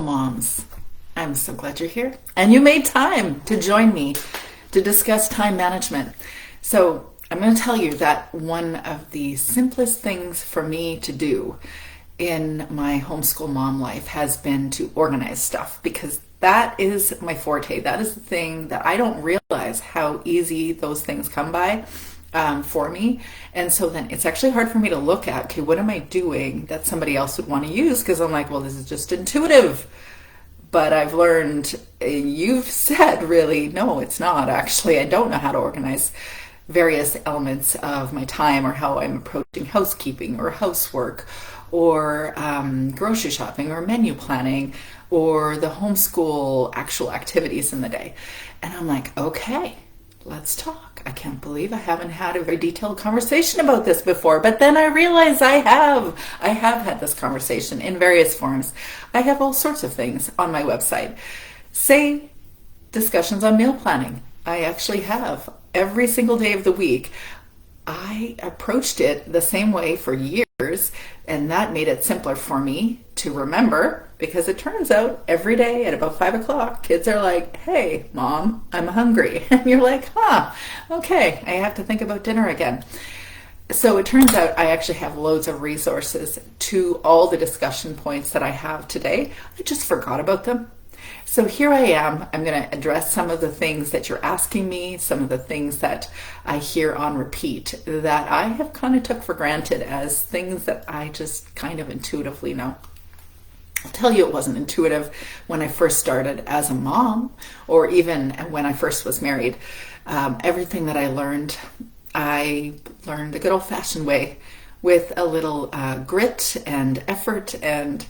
Moms. I'm so glad you're here and you made time to join me to discuss time management. So I'm going to tell you that one of the simplest things for me to do in my homeschool mom life has been to organize stuff, because that is my forte. That is the thing that I don't realize how easy those things come by for me. And so then it's actually hard for me to look at, okay, what am I doing that somebody else would want to use? Because I'm like, well, this is just intuitive. But I've learned, you've said really, no, it's not actually. I don't know how to organize various elements of my time, or how I'm approaching housekeeping or housework, or grocery shopping or menu planning, or the homeschool actual activities in the day. And I'm like, okay, let's talk. I can't believe I haven't had a very detailed conversation about this before. But then I realize I have had this conversation in various forms. I have all sorts of things on my website. Say discussions on meal planning. I actually have every single day of the week. I approached it the same way for years, and that made it simpler for me to remember, because it turns out every day at about 5 o'clock, kids are like, hey, Mom, I'm hungry. And you're like, okay, I have to think about dinner again. So it turns out I actually have loads of resources to all the discussion points that I have today. I just forgot about them. So here I am. I'm going to address some of the things that you're asking me, some of the things that I hear on repeat that I have kind of took for granted as things that I just kind of intuitively know. I'll tell you, it wasn't intuitive when I first started as a mom, or even when I first was married. Everything that I learned the good old-fashioned way, with a little grit and effort and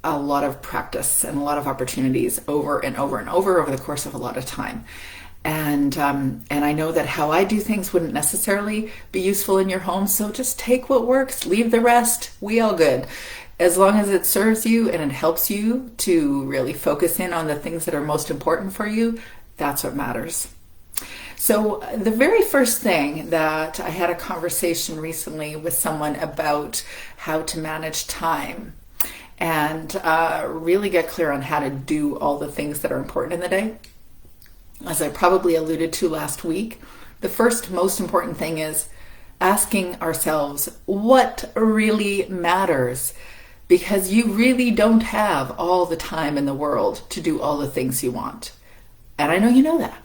a lot of practice and a lot of opportunities over and over and over the course of a lot of time. And I know that how I do things wouldn't necessarily be useful in your home. So just take what works, leave the rest. We all good. As long as it serves you and it helps you to really focus in on the things that are most important for you, that's what matters. So the very first thing that I had a conversation recently with someone about how to manage time and really get clear on how to do all the things that are important in the day. As I probably alluded to last week, the first most important thing is asking ourselves what really matters, because you really don't have all the time in the world to do all the things you want. And I know you know that.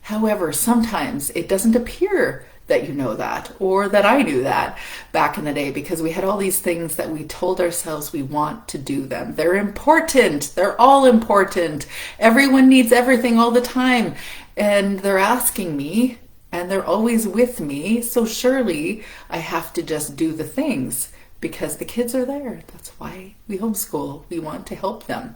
However, sometimes it doesn't appear that you know that, or that I knew that back in the day, because we had all these things that we told ourselves we want to do them. They're important. They're all important. Everyone needs everything all the time. And they're asking me, and they're always with me. So surely I have to just do the things because the kids are there. That's why we homeschool. We want to help them.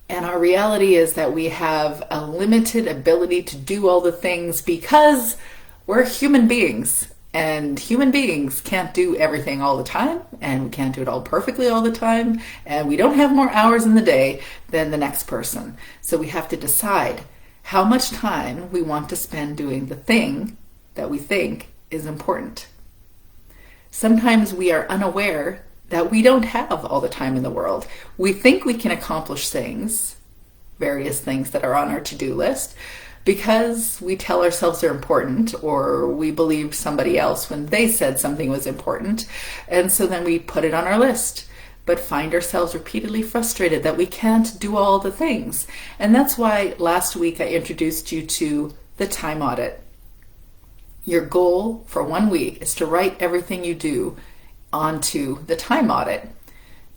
And our reality is that we have a limited ability to do all the things because we're human beings, and human beings can't do everything all the time, and we can't do it all perfectly all the time, and we don't have more hours in the day than the next person. So we have to decide how much time we want to spend doing the thing that we think is important. Sometimes we are unaware that we don't have all the time in the world. We think we can accomplish things, various things that are on our to-do list, because we tell ourselves they're important, or we believed somebody else when they said something was important, and so then we put it on our list, but find ourselves repeatedly frustrated that we can't do all the things. And that's why last week I introduced you to the time audit. Your goal for 1 week is to write everything you do onto the time audit.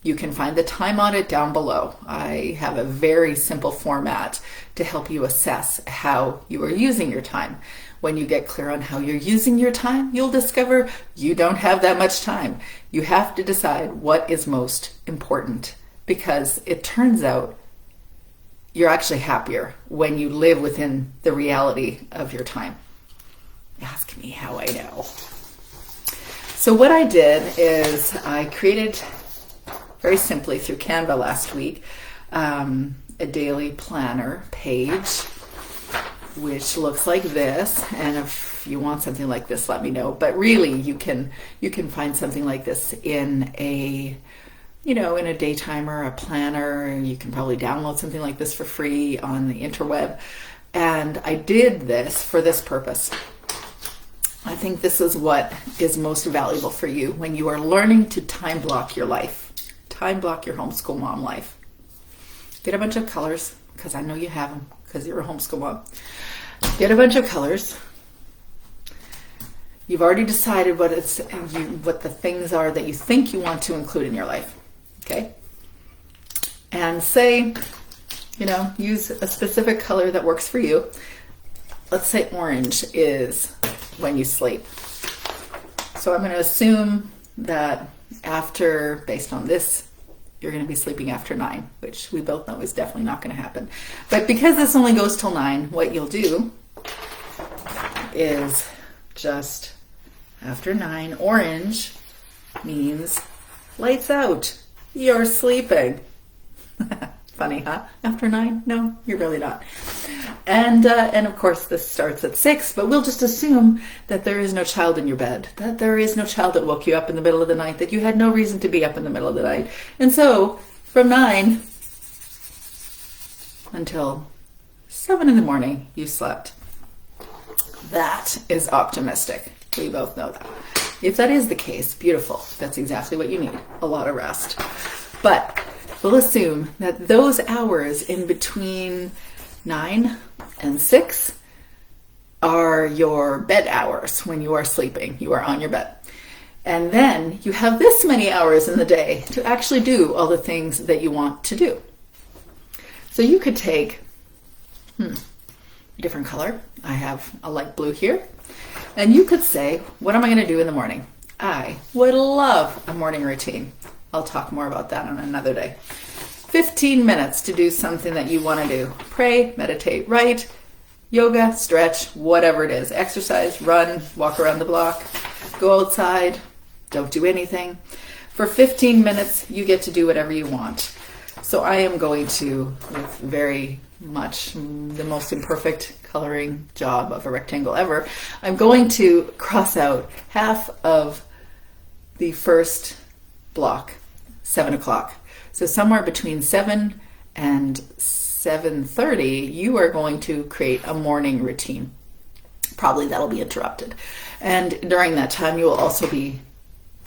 You can find the time audit down below. I have a very simple format to help you assess how you are using your time. When you get clear on how you're using your time, you'll discover you don't have that much time. You have to decide what is most important, because it turns out you're actually happier when you live within the reality of your time. Ask me how I know. So what I did is I created, very simply through Canva last week, a daily planner page, which looks like this. And if you want something like this, let me know. But really, you can find something like this in a in a day timer, a planner. You can probably download something like this for free on the interweb. And I did this for this purpose. I think this is what is most valuable for you when you are learning to time block your life, time block your homeschool mom life. Get a bunch of colors, because I know you have them, because you're a homeschool mom. Get a bunch of colors. You've already decided what the things are that you think you want to include in your life, okay? And say, use a specific color that works for you. Let's say orange is when you sleep. So I'm going to assume that based on this, you're going to be sleeping after 9, which we both know is definitely not going to happen. But because this only goes till 9, what you'll do is just after 9, orange means lights out. You're sleeping. Funny, huh? After 9? No, you're really not. And of course this starts at 6, but we'll just assume that there is no child in your bed, that there is no child that woke you up in the middle of the night, that you had no reason to be up in the middle of the night. And so from 9 until 7 in the morning, you slept. That is optimistic. We both know that. If that is the case, beautiful. That's exactly what you need, a lot of rest. But we'll assume that those hours in between 9 and 6 are your bed hours when you are sleeping. You are on your bed. And then you have this many hours in the day to actually do all the things that you want to do. So you could take a different color. I have a light blue here. And you could say, what am I going to do in the morning? I would love a morning routine. I'll talk more about that on another day. 15 minutes to do something that you want to do. Pray, meditate, write, yoga, stretch, whatever it is. Exercise, run, walk around the block, go outside, don't do anything. For 15 minutes, you get to do whatever you want. So I am going to, with very much the most imperfect coloring job of a rectangle ever, I'm going to cross out half of the first block, 7 o'clock. So somewhere between 7 and 7:30, you are going to create a morning routine. Probably that'll be interrupted. And during that time, you will also be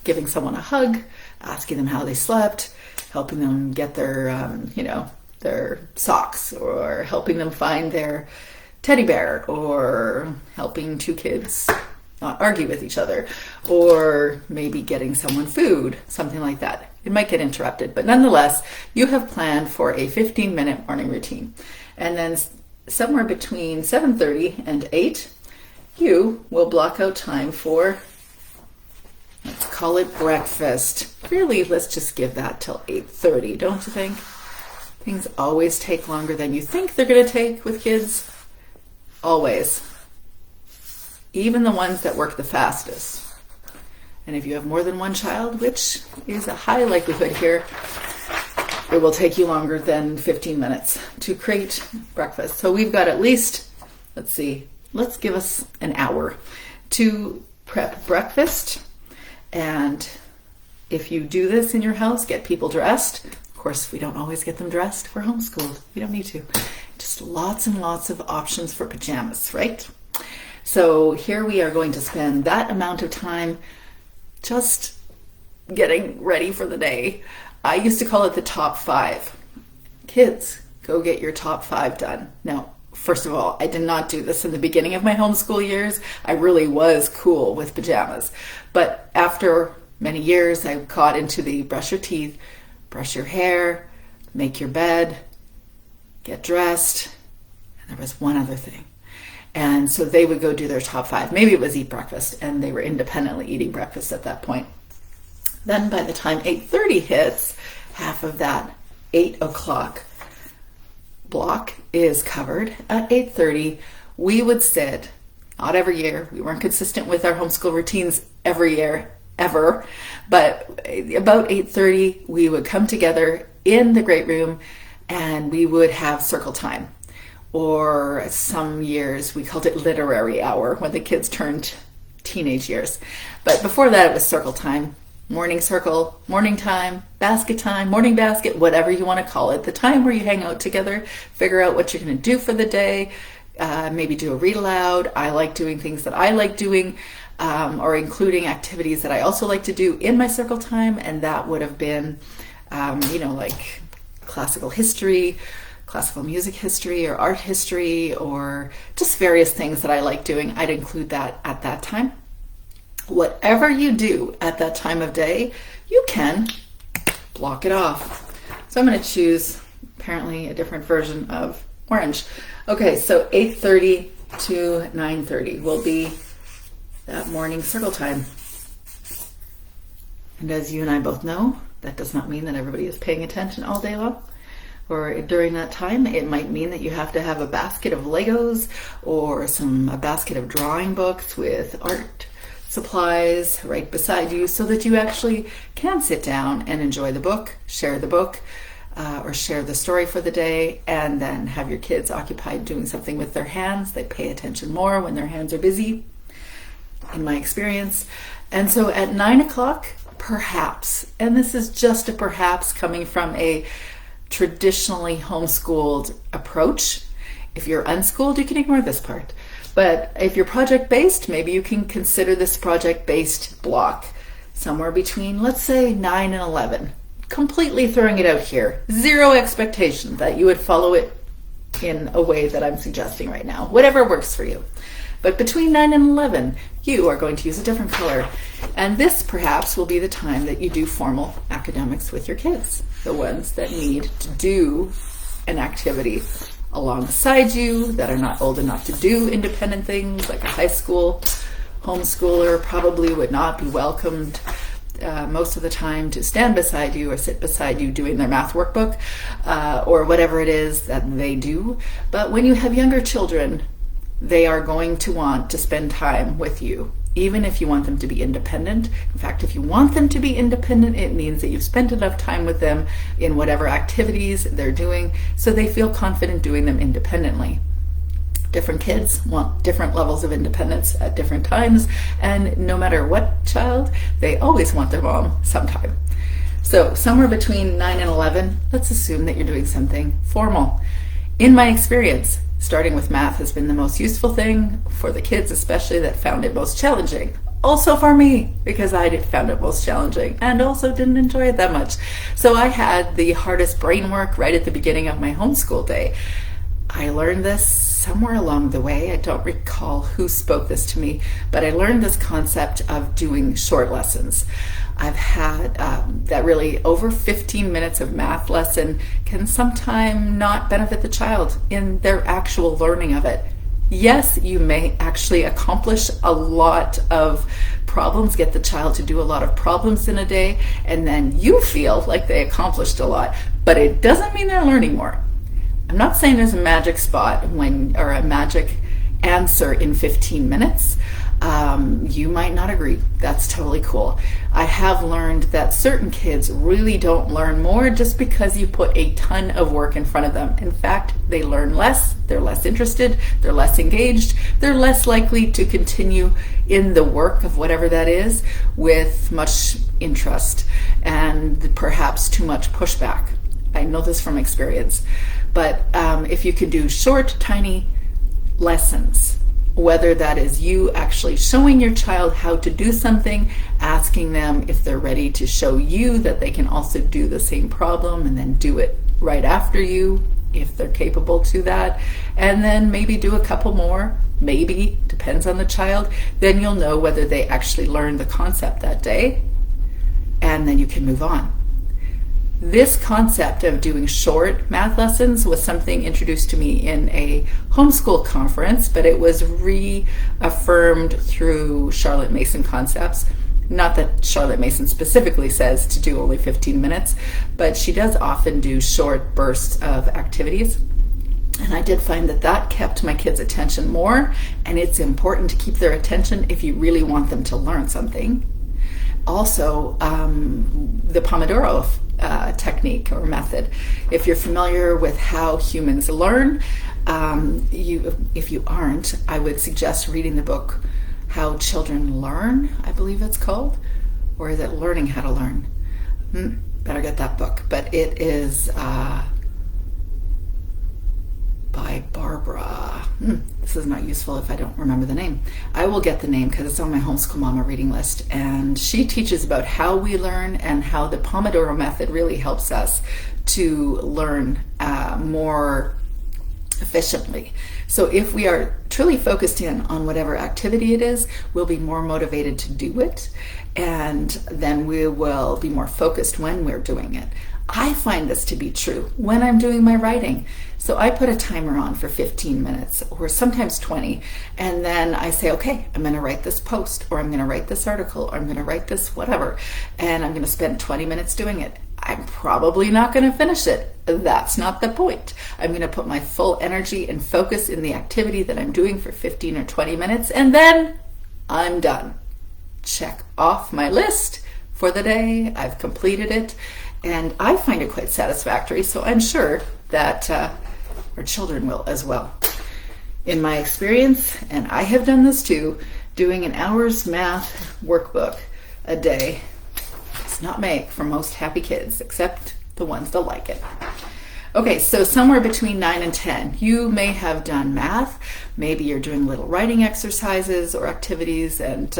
giving someone a hug, asking them how they slept, helping them get their socks, or helping them find their teddy bear, or helping two kids not argue with each other, or maybe getting someone food, something like that. It might get interrupted, but nonetheless, you have planned for a 15-minute morning routine. And then somewhere between 7:30 and 8, you will block out time for, let's call it breakfast. Really, let's just give that till 8:30, don't you think? Things always take longer than you think they're going to take with kids. Always. Even the ones that work the fastest. And if you have more than one child, which is a high likelihood here, it will take you longer than 15 minutes to create breakfast. So we've got at least, let's give us an hour to prep breakfast. And if you do this in your house, get people dressed. Of course, we don't always get them dressed. We're homeschooled. We don't need to. Just lots and lots of options for pajamas, right? So here we are going to spend that amount of time just getting ready for the day. I used to call it the top 5. Kids, go get your top 5 done. Now, first of all, I did not do this in the beginning of my homeschool years. I really was cool with pajamas. But after many years, I got into the brush your teeth, brush your hair, make your bed, get dressed, and there was one other thing. And so they would go do their top 5. Maybe it was eat breakfast, and they were independently eating breakfast at that point. Then by the time 8:30 hits, half of that 8 o'clock block is covered. At 8:30, we would sit, not every year, we weren't consistent with our homeschool routines every year, ever, but about 8:30, we would come together in the great room and we would have circle time. Or some years we called it literary hour when the kids turned teenage years. But before that, it was circle time. morning circle, morning time, basket time, morning basket, whatever you want to call it, the time where you hang out together, figure out what you're going to do for the day, maybe do a read aloud. I like doing things that I like doing, or including activities that I also like to do in my circle time, and that would have been, like classical history, classical music history, or art history, or just various things that I like doing. I'd include that at that time. Whatever you do at that time of day, you can block it off. So I'm going to choose apparently a different version of orange. Okay, so 8:30 to 9:30 will be that morning circle time. And as you and I both know, that does not mean that everybody is paying attention all day long. Or during that time, it might mean that you have to have a basket of Legos or a basket of drawing books with art supplies right beside you so that you actually can sit down and enjoy the book, share the book, or share the story for the day, and then have your kids occupied doing something with their hands. They pay attention more when their hands are busy, in my experience. And so at 9 o'clock, perhaps, and this is just a perhaps coming from a traditionally homeschooled approach. If you're unschooled, you can ignore this part. But if you're project-based, maybe you can consider this project-based block somewhere between, let's say, 9 and 11. Completely throwing it out here. Zero expectation that you would follow it in a way that I'm suggesting right now. Whatever works for you. But between 9 and 11, you are going to use a different color. And this perhaps will be the time that you do formal academics with your kids. The ones that need to do an activity alongside you, that are not old enough to do independent things, like a high school homeschooler probably would not be welcomed most of the time to stand beside you or sit beside you doing their math workbook, or whatever it is that they do. But when you have younger children, they are going to want to spend time with you, even if you want them to be independent. In fact, if you want them to be independent, it means that you've spent enough time with them in whatever activities they're doing so they feel confident doing them independently. Different kids want different levels of independence at different times, and no matter what child, they always want their mom sometime. So somewhere between 9 and 11, let's assume that you're doing something formal. In my experience, starting with math has been the most useful thing for the kids, especially that found it most challenging. Also for me, because I found it most challenging and also didn't enjoy it that much. So I had the hardest brain work right at the beginning of my homeschool day. I learned this somewhere along the way. I don't recall who spoke this to me, but I learned this concept of doing short lessons. I've had that really over 15 minutes of math lesson can sometime not benefit the child in their actual learning of it. Yes, you may actually accomplish a lot of problems, get the child to do a lot of problems in a day, and then you feel like they accomplished a lot, but it doesn't mean they're learning more. I'm not saying there's a magic spot or a magic answer in 15 minutes. You might not agree. That's totally cool. I have learned that certain kids really don't learn more just because you put a ton of work in front of them. In fact, they learn less, they're less interested, they're less engaged, they're less likely to continue in the work of whatever that is with much interest and perhaps too much pushback. I know this from experience. But if you can do short, tiny lessons, whether that is you actually showing your child how to do something, asking them if they're ready to show you that they can also do the same problem and then do it right after you, if they're capable to that, and then maybe do a couple more, maybe, depends on the child, then you'll know whether they actually learned the concept that day, and then you can move on. This concept of doing short math lessons was something introduced to me in a homeschool conference, but it was reaffirmed through Charlotte Mason concepts. Not that Charlotte Mason specifically says to do only 15 minutes, but she does often do short bursts of activities. And I did find that that kept my kids' attention more, and it's important to keep their attention if you really want them to learn something. Also, the Pomodoro technique or method. If you're familiar with how humans learn, if you aren't, I would suggest reading the book How Children Learn, I believe it's called, or is it Learning How to Learn? Better get that book. But it is by Barbara. This is not useful if I don't remember the name. I will get the name because it's on my Homeschool Mama reading list. And she teaches about how we learn and how the Pomodoro method really helps us to learn more efficiently. So if we are truly focused in on whatever activity it is, we'll be more motivated to do it, and then we will be more focused when we're doing it. I find this to be true when I'm doing my writing. So I put a timer on for 15 minutes or sometimes 20, and then I say, okay, I'm going to write this post, or I'm going to write this article, or I'm going to write this whatever, and I'm going to spend 20 minutes doing it. I'm probably not going to finish it. That's not the point. I'm going to put my full energy and focus in the activity that I'm doing for 15 or 20 minutes, and then I'm done. Check off my list for the day. I've completed it, and I find it quite satisfactory, so I'm sure that our children will as well. In my experience, and I have done this too, doing an hour's math workbook a day does not make for most happy kids, except the ones that like it. Okay, so somewhere between 9 and 10, you may have done math. Maybe you're doing little writing exercises or activities, and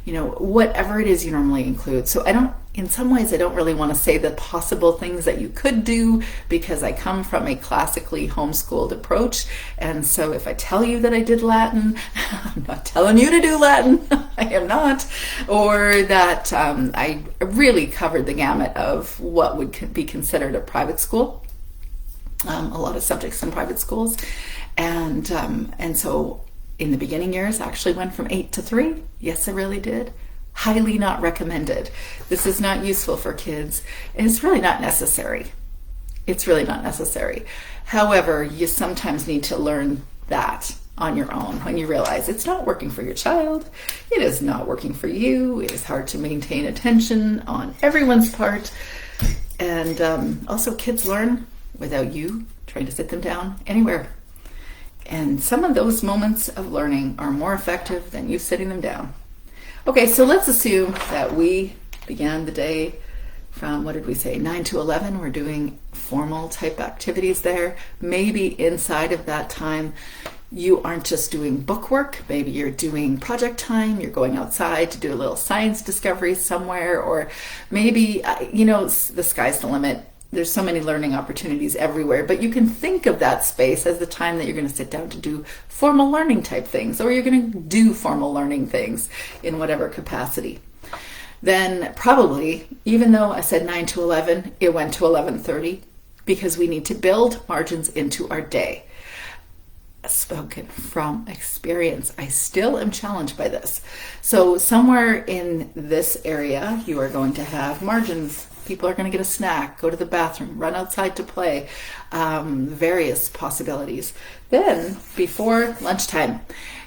whatever it is you normally include. So in some ways, I don't really want to say the possible things that you could do, because I come from a classically homeschooled approach. And so if I tell you that I did Latin, I'm not telling you to do Latin. I am not. Or that I really covered the gamut of what would be considered a private school. A lot of subjects in private schools, and so in the beginning years, I actually went from 8 to 3. Yes, I really did. Highly not recommended. This is not useful for kids, and it's really not necessary. It's really not necessary. However, you sometimes need to learn that on your own when you realize it's not working for your child. It is not working for you. It is hard to maintain attention on everyone's part, and also kids learn without you trying to sit them down anywhere. And some of those moments of learning are more effective than you sitting them down. Okay, so let's assume that we began the day from, 9 to 11. We're doing formal type activities there. Maybe inside of that time, you aren't just doing book work. Maybe you're doing project time. You're going outside to do a little science discovery somewhere, or maybe, the sky's the limit. There's so many learning opportunities everywhere, but you can think of that space as the time that you're going to sit down to do formal learning type things, or you're going to do formal learning things in whatever capacity. Then probably, even though I said 9 to 11, it went to 11:30, because we need to build margins into our day. Spoken from experience. I still am challenged by this. So somewhere in this area, you are going to have margins. People are going to get a snack, go to the bathroom, run outside to play, various possibilities. Then, before lunchtime,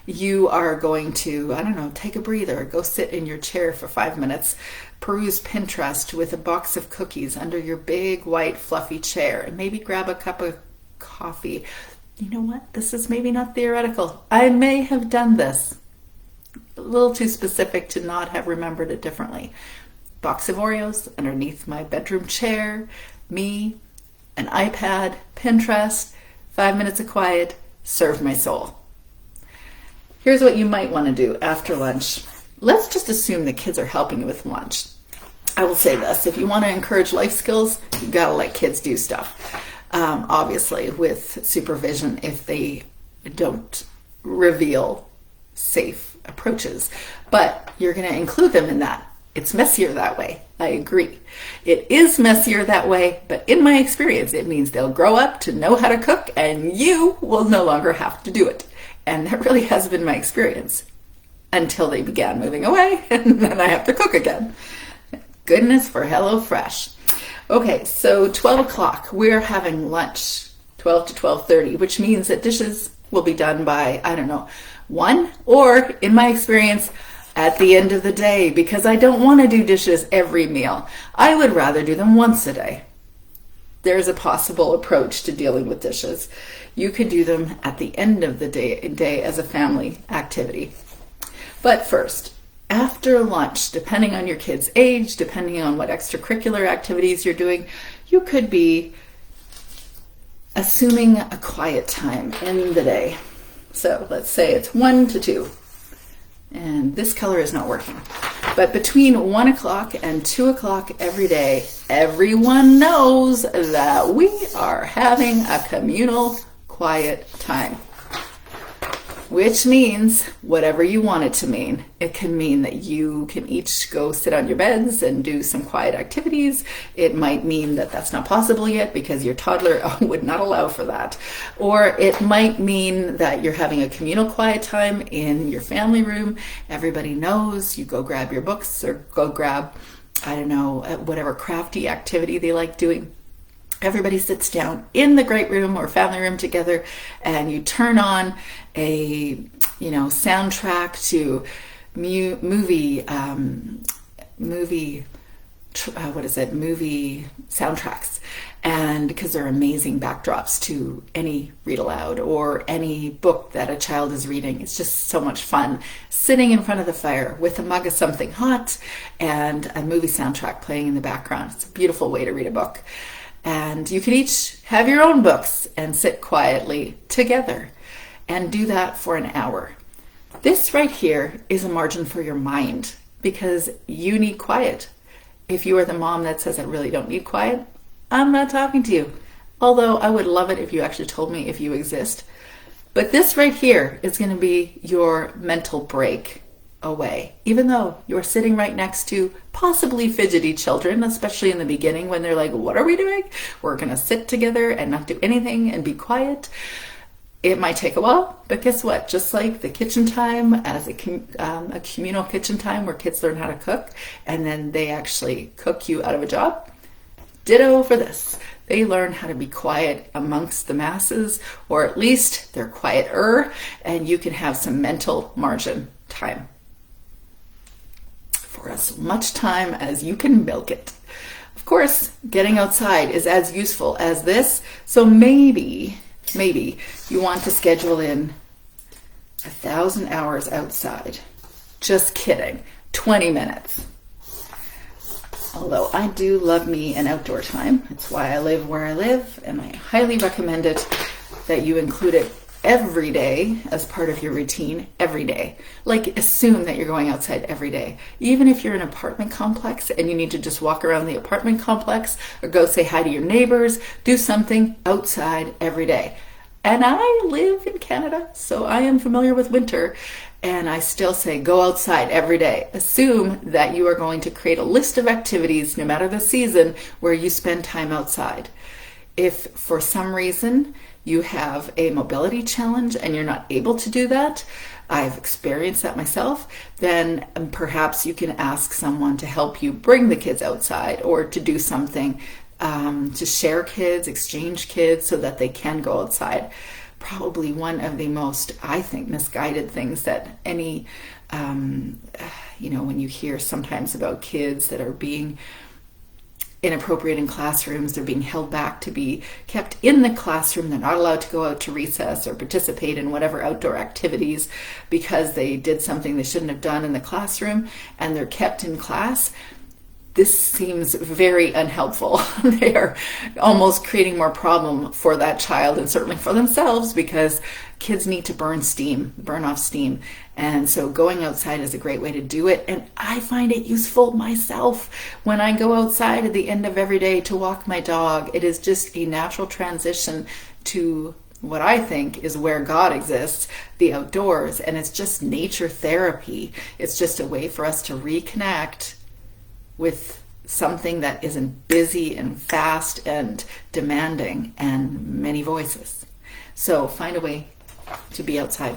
you are going to, take a breather, go sit in your chair for 5 minutes, peruse Pinterest with a box of cookies under your big, white, fluffy chair, and maybe grab a cup of coffee. You know what? This is maybe not theoretical. I may have done this. A little too specific to not have remembered it differently. Box of Oreos underneath my bedroom chair, me, an iPad, Pinterest, 5 minutes of quiet, serve my soul. Here's what you might want to do after lunch. Let's just assume the kids are helping you with lunch. I will say this, if you want to encourage life skills, you gotta let kids do stuff. Obviously with supervision if they don't reveal safe approaches, but you're going to include them in that. It's messier that way. I agree. It is messier that way, but in my experience, it means they'll grow up to know how to cook and you will no longer have to do it. And that really has been my experience until they began moving away, and then I have to cook again. Goodness for HelloFresh. Okay, so 12 o'clock, we're having lunch, 12 to 12:30, which means that dishes will be done by, 1, or in my experience, at the end of the day, because I don't want to do dishes every meal. I would rather do them once a day. There's a possible approach to dealing with dishes. You could do them at the end of the day as a family activity. But first, After lunch, depending on your kid's age, depending on what extracurricular activities you're doing, you could be assuming a quiet time in the day. So let's say it's 1 to 2. And this color is not working. But between 1 o'clock and 2 o'clock every day, everyone knows that we are having a communal quiet time. Which means whatever you want it to mean. It can mean that you can each go sit on your beds and do some quiet activities. It might mean that that's not possible yet because your toddler would not allow for that. Or it might mean that you're having a communal quiet time in your family room. Everybody knows. You go grab your books or go grab, I don't know, whatever crafty activity they like doing. Everybody sits down in the great room or family room together, and you turn on a soundtrack to movie soundtracks, and because they're amazing backdrops to any read aloud or any book that a child is reading. It's just so much fun sitting in front of the fire with a mug of something hot and a movie soundtrack playing in the background. It's a beautiful way to read a book. And you can each have your own books and sit quietly together and do that for an hour. This right here is a margin for your mind because you need quiet. If you are the mom that says, I really don't need quiet, I'm not talking to you. Although I would love it if you actually told me if you exist. But this right here is going to be your mental break away, even though you're sitting right next to possibly fidgety children, especially in the beginning when they're like, what are we doing? We're going to sit together and not do anything and be quiet. It might take a while, but guess what? Just like the kitchen time as a communal kitchen time where kids learn how to cook and then they actually cook you out of a job, ditto for this. They learn how to be quiet amongst the masses, or at least they're quieter, and you can have some mental margin time. For as much time as you can milk it. Of course, getting outside is as useful as this, so maybe you want to schedule in 1,000 hours outside. Just kidding, 20 minutes. Although I do love me an outdoor time. It's why I live where I live, and I highly recommend it that you include it every day as part of your routine every day. Like, assume that you're going outside every day. Even if you're in an apartment complex and you need to just walk around the apartment complex or go say hi to your neighbors, do something outside every day. And I live in Canada, so I am familiar with winter, and I still say go outside every day. Assume that you are going to create a list of activities, no matter the season, where you spend time outside. If for some reason you have a mobility challenge and you're not able to do that, I've experienced that myself, then perhaps you can ask someone to help you bring the kids outside or to do something to share kids, exchange kids so that they can go outside. Probably one of the most, I think, misguided things that any, when you hear sometimes about kids that are being inappropriate in classrooms, they're being held back to be kept in the classroom, they're not allowed to go out to recess or participate in whatever outdoor activities because they did something they shouldn't have done in the classroom, and they're kept in class. This seems very unhelpful. They are almost creating more problem for that child and certainly for themselves, because kids need to burn off steam. And so going outside is a great way to do it. And I find it useful myself when I go outside at the end of every day to walk my dog. It is just a natural transition to what I think is where God exists, the outdoors. And it's just nature therapy. It's just a way for us to reconnect with something that isn't busy and fast and demanding and many voices. So find a way to be outside.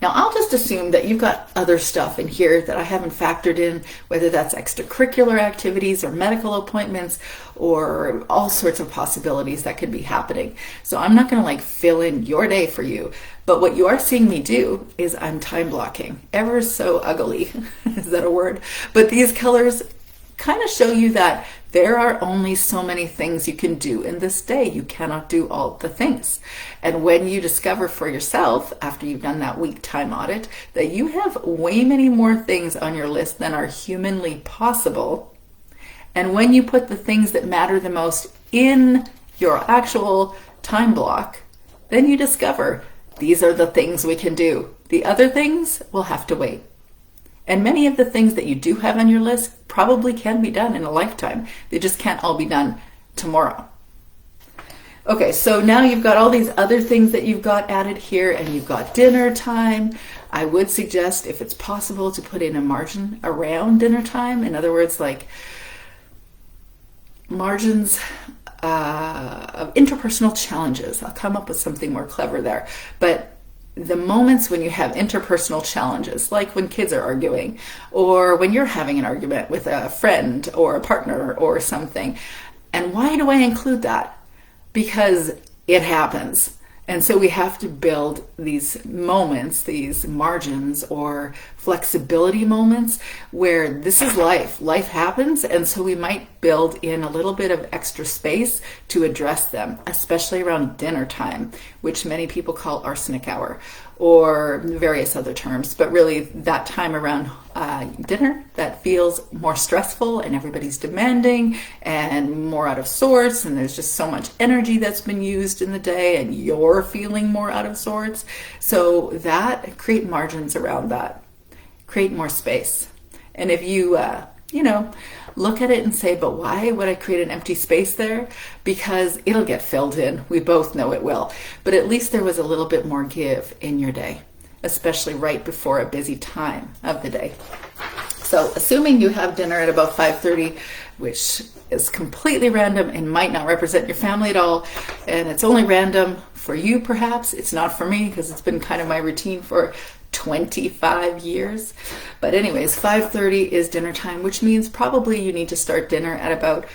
Now, I'll just assume that you've got other stuff in here that I haven't factored in, whether that's extracurricular activities or medical appointments or all sorts of possibilities that could be happening. So I'm not going to fill in your day for you. But what you are seeing me do is I'm time blocking, ever so ugly. Is that a word? But these colors kind of show you that there are only so many things you can do in this day. You cannot do all the things. And when you discover for yourself, after you've done that week time audit, that you have way many more things on your list than are humanly possible, and when you put the things that matter the most in your actual time block, then you discover these are the things we can do. The other things will have to wait. And many of the things that you do have on your list probably can be done in a lifetime. They just can't all be done tomorrow. Okay, so now you've got all these other things that you've got added here, and you've got dinner time. I would suggest, if it's possible, to put in a margin around dinner time. In other words, like margins of interpersonal challenges. I'll come up with something more clever there. But the moments when you have interpersonal challenges, like when kids are arguing, or when you're having an argument with a friend or a partner or something. And why do I include that? Because it happens. And so we have to build these moments, these margins or flexibility moments where this is life. Life happens, and so we might build in a little bit of extra space to address them, especially around dinner time, which many people call arsenic hour or various other terms. But really that time around dinner that feels more stressful, and everybody's demanding and more out of sorts, and there's just so much energy that's been used in the day, and you're feeling more out of sorts. So that, create margins around that. Create more space. And if you, look at it and say, but why would I create an empty space there? Because it'll get filled in. We both know it will. But at least there was a little bit more give in your day, especially right before a busy time of the day. So assuming you have dinner at about 5:30, which is completely random and might not represent your family at all, and it's only random for you perhaps, it's not for me because it's been kind of my routine for 25 years. But anyways, 5:30 is dinner time, which means probably you need to start dinner at about,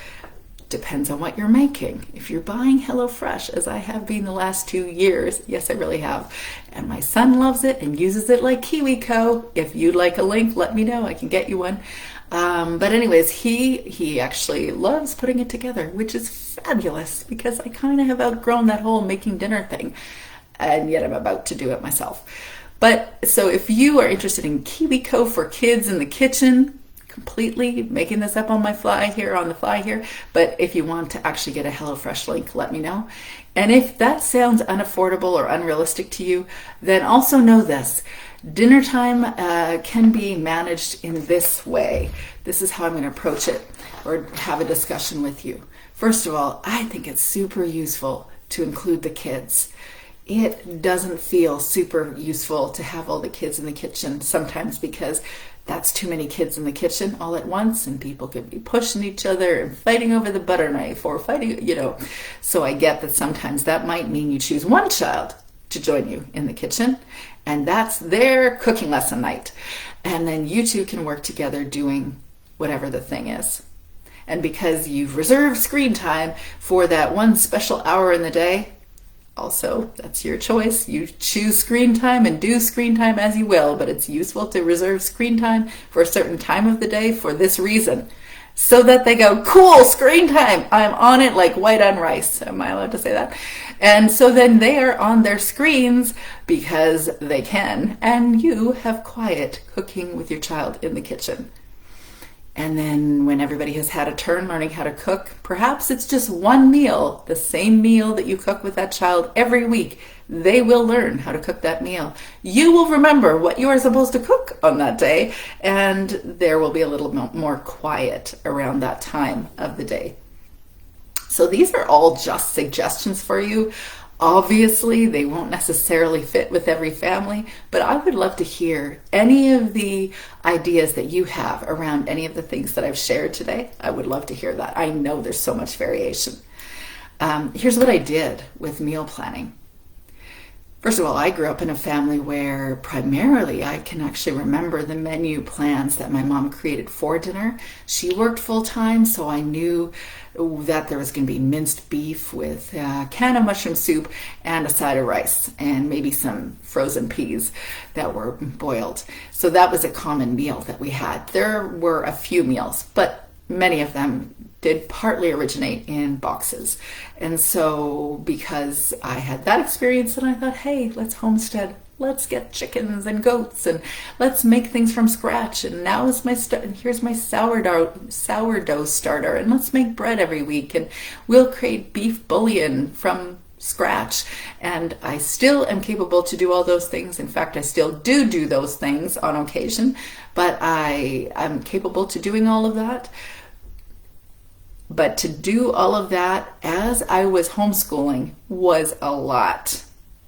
depends on what you're making. If you're buying HelloFresh, as I have been the last 2 years, yes, I really have. And my son loves it and uses it like KiwiCo. If you'd like a link, let me know. I can get you one. But anyways, he actually loves putting it together, which is fabulous because I kind of have outgrown that whole making dinner thing. And yet I'm about to do it myself. But so if you are interested in KiwiCo for kids in the kitchen, completely making this up on the fly here, but if you want to actually get a HelloFresh link, let me know. And if that sounds unaffordable or unrealistic to you, then also know this. Dinner time can be managed in this way. This is how I'm going to approach it or have a discussion with you. First of all, I think it's super useful to include the kids. It doesn't feel super useful to have all the kids in the kitchen sometimes because that's too many kids in the kitchen all at once, and people could be pushing each other and fighting over the butter knife or fighting, So I get that sometimes that might mean you choose one child to join you in the kitchen, and that's their cooking lesson night. And then you two can work together doing whatever the thing is. And because you've reserved screen time for that one special hour in the day, also, that's your choice. You choose screen time and do screen time as you will, but it's useful to reserve screen time for a certain time of the day for this reason. So that they go, cool, screen time. I'm on it like white on rice. Am I allowed to say that? And so then they are on their screens because they can, and you have quiet cooking with your child in the kitchen. And then when everybody has had a turn learning how to cook, perhaps it's just one meal, the same meal that you cook with that child every week. They will learn how to cook that meal. You will remember what you are supposed to cook on that day, and there will be a little more quiet around that time of the day. So these are all just suggestions for you. Obviously, they won't necessarily fit with every family, but I would love to hear any of the ideas that you have around any of the things that I've shared today. I would love to hear that. I know there's so much variation. Here's what I did with meal planning. First of all, I grew up in a family where primarily I can actually remember the menu plans that my mom created for dinner. She worked full time, so I knew that there was going to be minced beef with a can of mushroom soup and a side of rice and maybe some frozen peas that were boiled. So that was a common meal that we had. There were a few meals, but many of them did partly originate in boxes. And so because I had that experience, and I thought, hey, let's homestead. Let's get chickens and goats and let's make things from scratch. And now is here's my sourdough starter, and let's make bread every week, and we'll create beef bouillon from scratch. And I still am capable to do all those things. In fact, I still do those things on occasion, but I am capable to doing all of that. But to do all of that as I was homeschooling was a lot,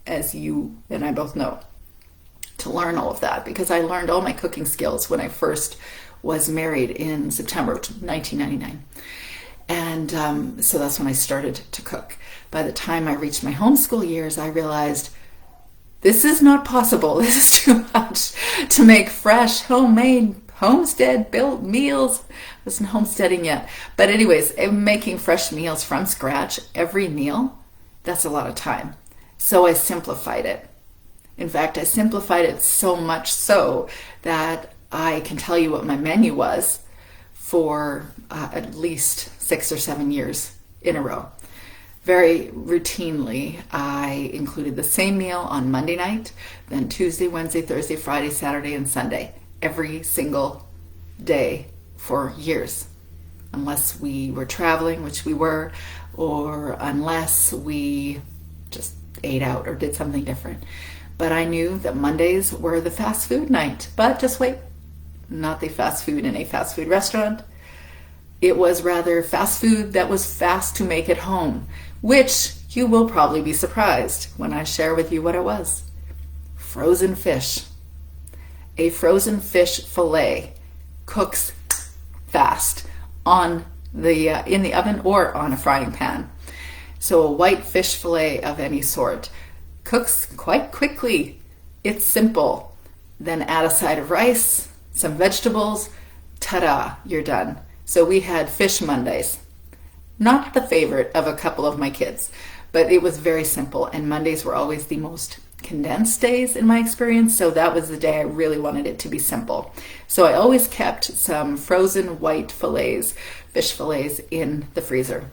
as you and I both know, to learn all of that, because I learned all my cooking skills when I first was married in September of 1999. And so that's when I started to cook. By the time I reached my homeschool years, I realized this is not possible. This is too much to make fresh, homemade, homestead-built meals. I wasn't homesteading yet. But anyways, making fresh meals from scratch, every meal, that's a lot of time. So I simplified it. In fact, I simplified it so much so that I can tell you what my menu was for at least 6 or 7 years in a row. Very routinely, I included the same meal on Monday night, then Tuesday, Wednesday, Thursday, Friday, Saturday, and Sunday, every single day for years. Unless we were traveling, which we were, or unless we just ate out or did something different. But I knew that Mondays were the fast food night. But just wait, not the fast food in a fast food restaurant. It was rather fast food that was fast to make at home, which you will probably be surprised when I share with you what it was. Frozen fish. A frozen fish fillet cooks fast on the in the oven or on a frying pan. So a white fish fillet of any sort cooks quite quickly. It's simple. Then add a side of rice, some vegetables, ta-da, you're done. So we had fish Mondays. Not the favorite of a couple of my kids, but it was very simple, and Mondays were always the most condensed days in my experience, so that was the day I really wanted it to be simple. So I always kept some frozen white fillets, fish fillets, in the freezer.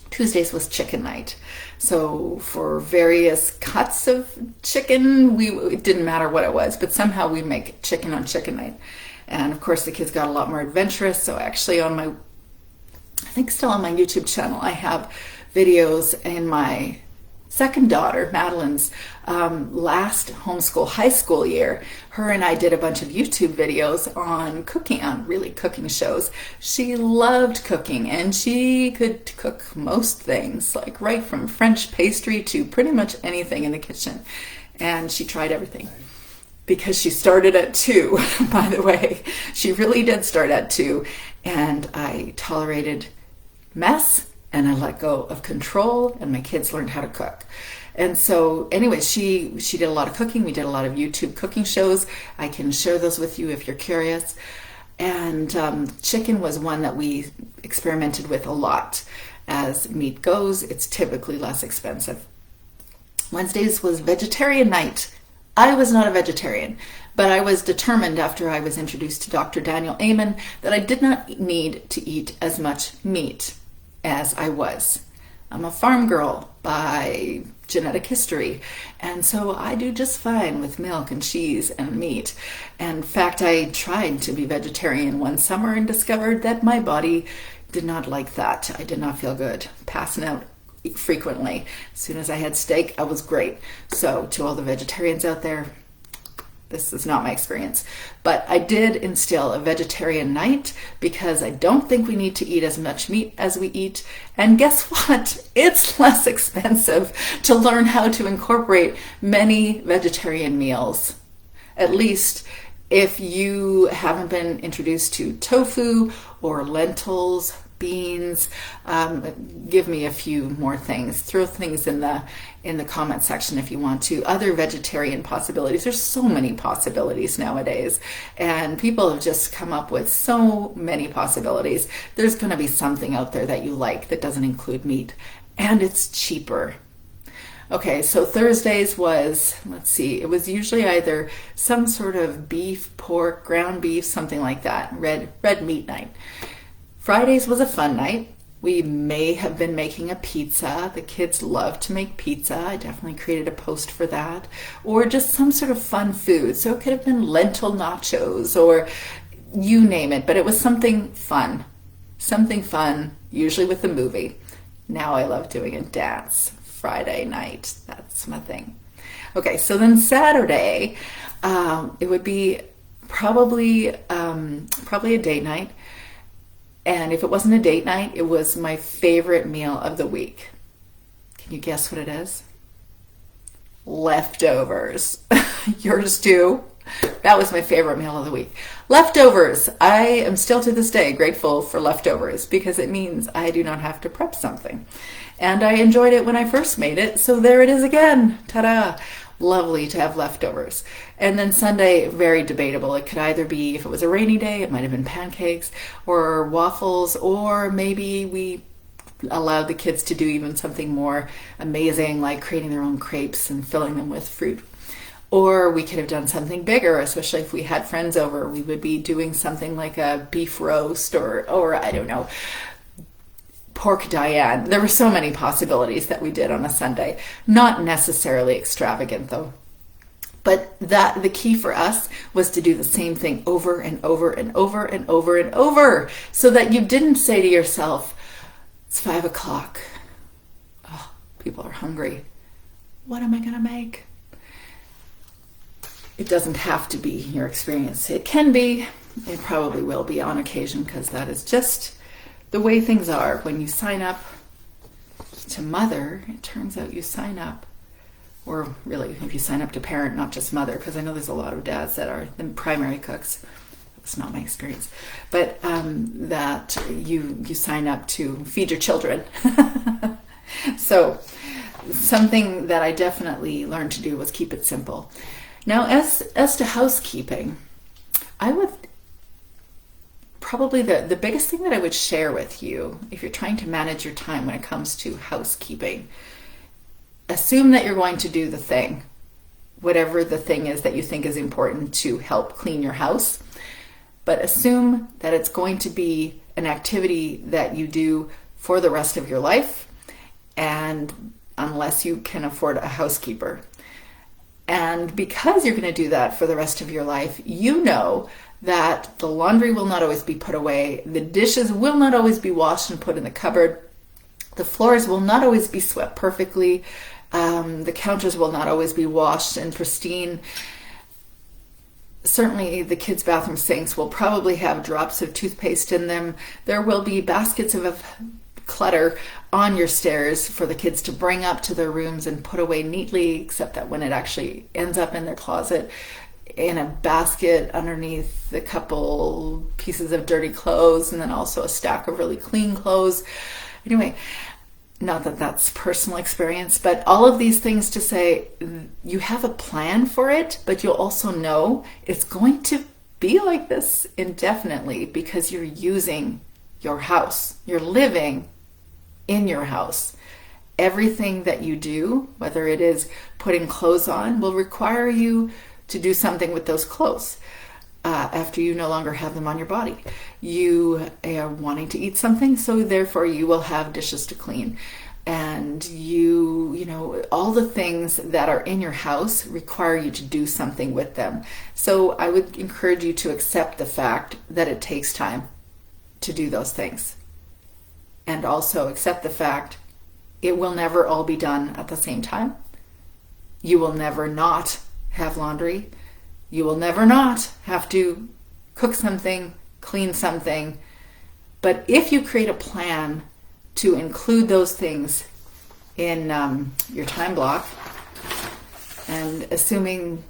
Tuesdays was chicken night. So for various cuts of chicken, it didn't matter what it was, but somehow we make chicken on chicken night. And of course the kids got a lot more adventurous. So actually I think still on my YouTube channel, I have videos in my second daughter, Madeline's last homeschool high school year. Her and I did a bunch of YouTube videos on cooking, on really cooking shows. She loved cooking, and she could cook most things, like right from French pastry to pretty much anything in the kitchen. And she tried everything. Because she started at 2, by the way. She really did start at 2. And I tolerated mess, and I let go of control, and my kids learned how to cook. And so anyway, she did a lot of cooking. We did a lot of YouTube cooking shows. I can share those with you if you're curious. And chicken was one that we experimented with a lot. As meat goes, it's typically less expensive. Wednesdays was vegetarian night. I was not a vegetarian, but I was determined after I was introduced to Dr. Daniel Amen that I did not need to eat as much meat as I was. I'm a farm girl by genetic history, and so I do just fine with milk and cheese and meat. And in fact, I tried to be vegetarian one summer and discovered that my body did not like that. I did not feel good, passing out frequently. As soon as I had steak, I was great. So to all the vegetarians out there, this is not my experience. But I did instill a vegetarian night because I don't think we need to eat as much meat as we eat. And guess what? It's less expensive to learn how to incorporate many vegetarian meals. At least if you haven't been introduced to tofu or lentils, beans, give me a few more things. Throw things in the comment section if you want to. Other vegetarian possibilities. There's so many possibilities nowadays, and people have just come up with so many possibilities. There's going to be something out there that you like that doesn't include meat, and it's cheaper. Okay, so Thursdays was, let's see, it was usually either some sort of beef, pork, ground beef, something like that, red meat night. Fridays was a fun night. We may have been making a pizza. The kids love to make pizza. I definitely created a post for that. Or just some sort of fun food. So it could have been lentil nachos or you name it, but it was something fun. Something fun, usually with a movie. Now I love doing a dance Friday night. That's my thing. Okay, so then Saturday, it would be probably a date night. And if it wasn't a date night, it was my favorite meal of the week. Can you guess what it is? Leftovers. Yours too? That was my favorite meal of the week. Leftovers. I am still to this day grateful for leftovers because it means I do not have to prep something. And I enjoyed it when I first made it, so there it is again. Ta-da! Lovely to have leftovers. And then Sunday, very debatable. It could either be, if it was a rainy day, it might have been pancakes or waffles, or maybe we allowed the kids to do even something more amazing, like creating their own crepes and filling them with fruit. Or we could have done something bigger, especially if we had friends over. We would be doing something like a beef roast or I don't know, pork Diane. There were so many possibilities that we did on a Sunday. Not necessarily extravagant though. But the key for us was to do the same thing over and over and over and over and over, so that you didn't say to yourself, it's 5 o'clock. Oh, people are hungry. What am I going to make? It doesn't have to be your experience. It can be. It probably will be on occasion, because that is just the way things are. When you sign up to Mother, it turns out you sign up, or really if you sign up to parent, not just Mother, because I know there's a lot of dads that are the primary cooks. It's not my experience, but that you sign up to feed your children. So something that I definitely learned to do was keep it simple. Now, as to housekeeping, I would probably the biggest thing that I would share with you, if you're trying to manage your time when it comes to housekeeping, assume that you're going to do the thing, whatever the thing is that you think is important to help clean your house. But assume that it's going to be an activity that you do for the rest of your life, and unless you can afford a housekeeper. And because you're going to do that for the rest of your life, you know that the laundry will not always be put away, the dishes will not always be washed and put in the cupboard, the floors will not always be swept perfectly, the counters will not always be washed and pristine. Certainly the kids' bathroom sinks will probably have drops of toothpaste in them. There will be baskets of clutter on your stairs for the kids to bring up to their rooms and put away neatly, except that when it actually ends up in their closet, in a basket underneath a couple pieces of dirty clothes, and then also a stack of really clean clothes. Anyway, not that that's personal experience, but all of these things to say, you have a plan for it, but you'll also know it's going to be like this indefinitely, because you're using your house. You're living in your house. Everything that you do, whether it is putting clothes on, will require you to do something with those clothes after you no longer have them on your body. You are wanting to eat something, so therefore you will have dishes to clean. And you know, all the things that are in your house require you to do something with them. So I would encourage you to accept the fact that it takes time to do those things. And also accept the fact it will never all be done at the same time. You will never not have laundry. You will never not have to cook something, clean something. But if you create a plan to include those things in your time block, and assuming,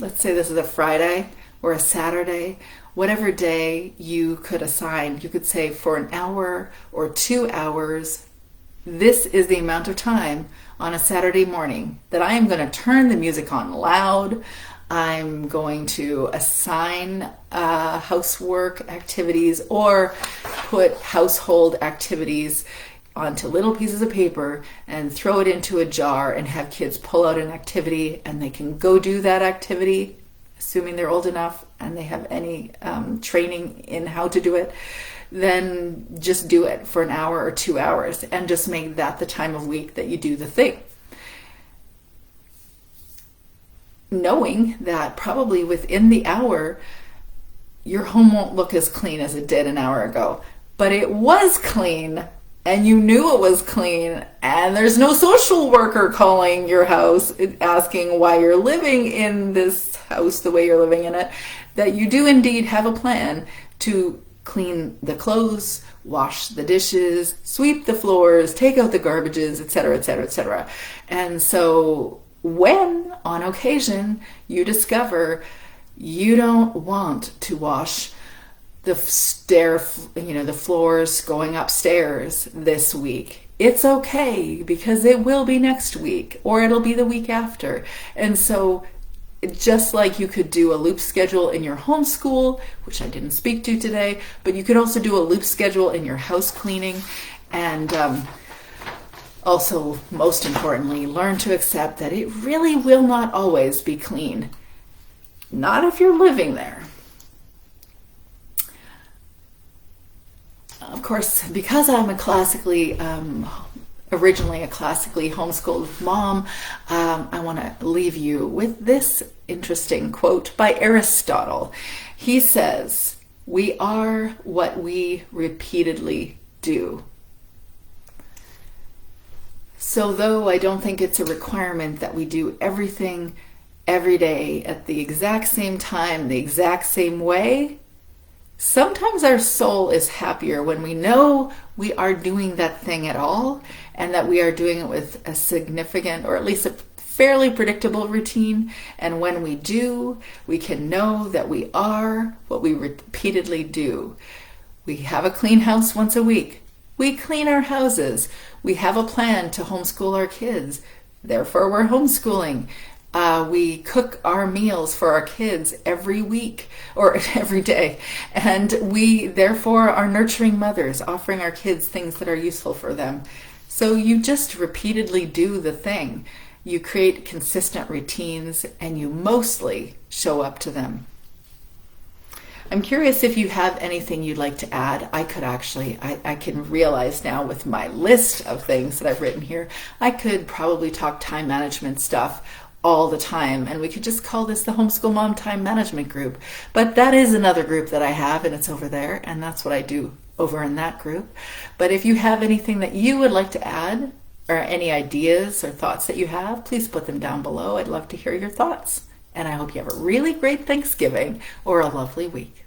let's say this is a Friday or a Saturday, whatever day you could assign, you could say for an hour or 2 hours, this is the amount of time on a Saturday morning that I am going to turn the music on loud. I'm going to assign housework activities or put household activities onto little pieces of paper and throw it into a jar and have kids pull out an activity, and they can go do that activity, assuming they're old enough and they have any training in how to do it. then just do it for an hour or 2 hours and just make that the time of week that you do the thing. Knowing that probably within the hour, your home won't look as clean as it did an hour ago, but it was clean and you knew it was clean, and there's no social worker calling your house asking why you're living in this house the way you're living in it, that you do indeed have a plan to clean the clothes, wash the dishes, sweep the floors, take out the garbages, etc., etc., etc. And so when, on occasion, you discover you don't want to wash the the floors going upstairs this week, it's okay, because it will be next week, or it'll be the week after. And so just like you could do a loop schedule in your homeschool, which I didn't speak to today, but you could also do a loop schedule in your house cleaning. And also, most importantly, learn to accept that it really will not always be clean. Not if you're living there. Of course, because I'm originally a classically homeschooled mom, I want to leave you with this interesting quote by Aristotle. He says, "We are what we repeatedly do." So though I don't think it's a requirement that we do everything every day at the exact same time, the exact same way, sometimes our soul is happier when we know we are doing that thing at all, and that we are doing it with a significant, or at least a fairly predictable routine. And when we do, we can know that we are what we repeatedly do. We have a clean house once a week. We clean our houses. We have a plan to homeschool our kids. Therefore, we're homeschooling. We cook our meals for our kids every week or every day. And we therefore are nurturing mothers, offering our kids things that are useful for them. So you just repeatedly do the thing. You create consistent routines, and you mostly show up to them. I'm curious if you have anything you'd like to add. I can realize now with my list of things that I've written here, I could probably talk time management stuff all the time, and we could just call this the Homeschool Mom Time Management Group. But that is another group that I have, and it's over there, and that's what I do over in that group. But if you have anything that you would like to add, or any ideas or thoughts that you have, please put them down below. I'd love to hear your thoughts. And I hope you have a really great Thanksgiving or a lovely week.